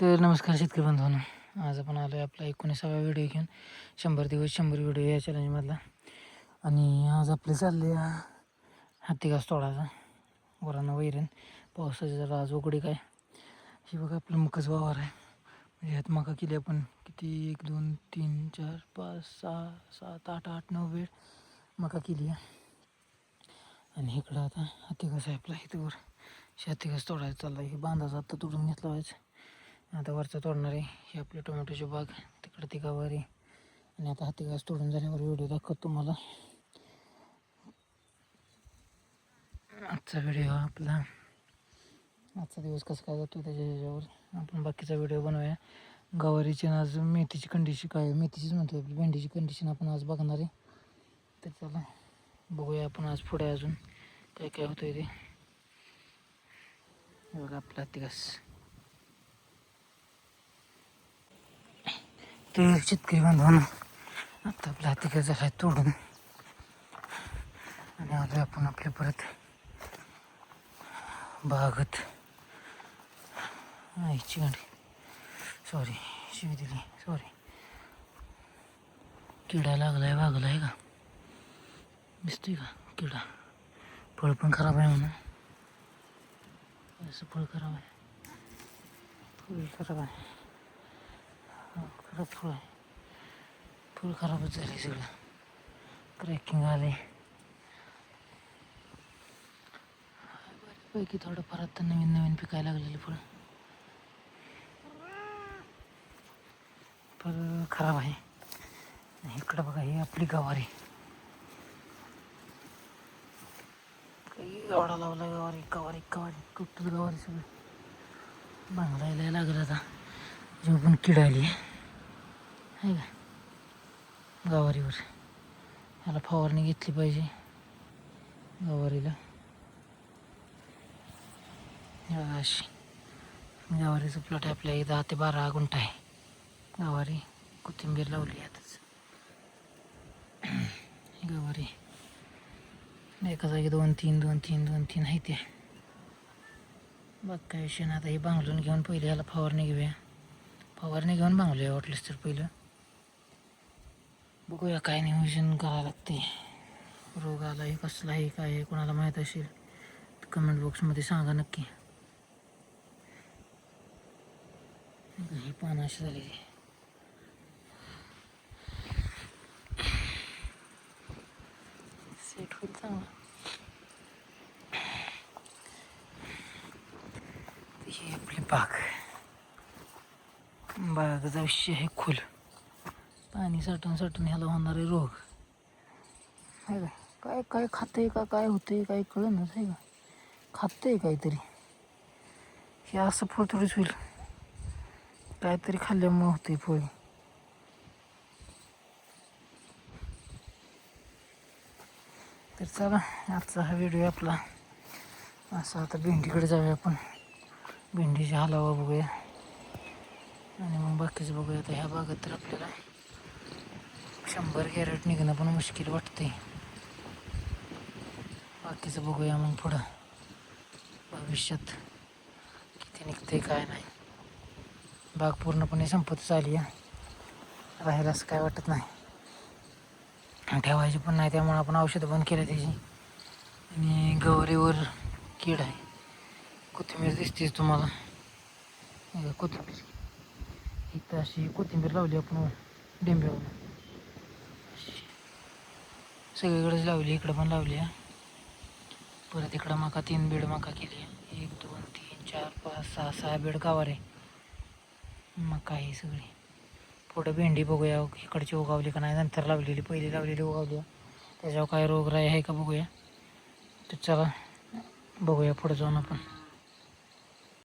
तर नमस्कार शेतकरी बांधवांनो, आज आपण आलो आहे आपला 19वा व्हिडिओ घेऊन 100 दिवस 100 व्हिडिओ या चॅलेंजमधला. आणि आज आपले चालले हत्ती घास तोडायचा. वरानं वैरण पावसाची जरा आज उघडीक आहे. ही बघा आपलं मकच वावर आहे. म्हणजे ह्यात मका केली आपण किती 1 2 3 4 5 6 7 8 8 9 वेळ मका केली आहे. आणि इकडं आता हत्ती घास आहे आपला इथं वर हत्ती घास तोडायचं चालला आहे. हे बांधाचा आता तोडून घेतला व्हायचं. आता वरचा तोडणार आहे. ही आपली टोमॅटोची बाग, तिकडे ती गवारी. आणि आता हत्ती घास तोडून झाल्यावर व्हिडिओ दाखवतो तुम्हाला. आजचा व्हिडिओ आपला आजचा दिवस कसा काय जातो त्याच्या ह्याच्यावर आपण बाकीचा व्हिडिओ बनवूया. गवारीची आज मेथीची कंडिशन काय, मेथीचीच म्हणतो आपली भेंडीची कंडिशन आपण आज बघणार आहे. तर चला बघूया आपण आज पुढे अजून काय काय होतं ते. बघा आपला हत्ती घास. तर शेतकरी बांधवांनो, आता आपला हत्ती घास झाला तोडून आणि आलो आपण आपल्या परत बागत. आईची गाडी, सॉरी शिवी दिली, सॉरी. किडा लागलाय, वागला आहे का, दिसतोय का किडा. फळ पण खराब आहे म्हणून, असं फळ खराब आहे, फळ खराब आहे, खराब फळ आहे, फळ खराबच झाले सगळं, क्रॅकिंग आले. पैकी थोडंफार आता नवीन नवीन पिकायला लागलेले फळ, फळ खराब आहे. इकडं बघा, ही आपली गवारी, काही एवढा लावला गवारी, गवारी गवारी टोटल गवारी सगळं बांगलायला लागलं. आता जेव्हा पण किड आली आहे का गवारीवर, ह्याला फवारणी घेतली पाहिजे गवारीला. अशी गवारीचं प्लॉट आपल्या 10 ते 12 गुंठ आहे. गवारी कोथिंबीर लावली आताच. गवारी एका जागी 2 3 2 3 2 3 आहे ते. बघ काय विषय ना. आता हे बांगलून घेऊन पहिले ह्याला फवारणी घेऊया, फवारणी घेऊन बांगलूया वाटलंच तर पहिलं. बघूया काय नियोजन करावं लागते. रोग आला आहे, कसला आहे, काय आहे, कोणाला माहीत असेल तर कमेंट बॉक्समध्ये सांगा नक्की. ही पानं अशी झालेली, सेट होईल चांगला. ही आपली बाग, बागाचा विषय आहे खोल. पाणी साठून साठून ह्याला होणारे रोग आहे का. काय काय खाते का, काय होते काय कळेनाच आहे का. खाते काहीतरी, हे असं फळ थोडीच होईल, काहीतरी खाल्ल्यामुळे होते फळ. तर चला आजचा हा व्हिडिओ आपला असा. आता भेंडीकडे जाऊया आपण, भेंडीची हलावा बघूया आणि मग बाकीचं बघूया. आता ह्या बागेत तर आपल्याला 100 कॅरेट निघणं पण मुश्किल वाटते. बाकीचं बघूया मग पुढं भविष्यात किती निघते काय नाही. बाग पूर्णपणे संपतच आली आहे, राहायला असं काय वाटत नाही, ठेवायची पण नाही. त्यामुळे आपण औषधं बंद केलं त्याची. आणि गवारीवर कीड आहे. कोथिंबीर दिसतेच तुम्हाला, कोथिंबीर इथं अशी कोथिंबीर लावली आपण डेंब्यावर, सगळीकडेच लावली, इकडं पण लावली आहे. परत इकडं मका 3 बेड मका केली आहे. 1 2 3 4 5 6 6 बेड गावार आहे मका आहे सगळी. पुढं भेंडी बघूया इकडची उगावली का नाही, नंतर लावलेली पहिली लावलेली उगावली, त्याच्यावर काय रोगराई आहे का बघूया. तर चला बघूया पुढं जाऊन आपण.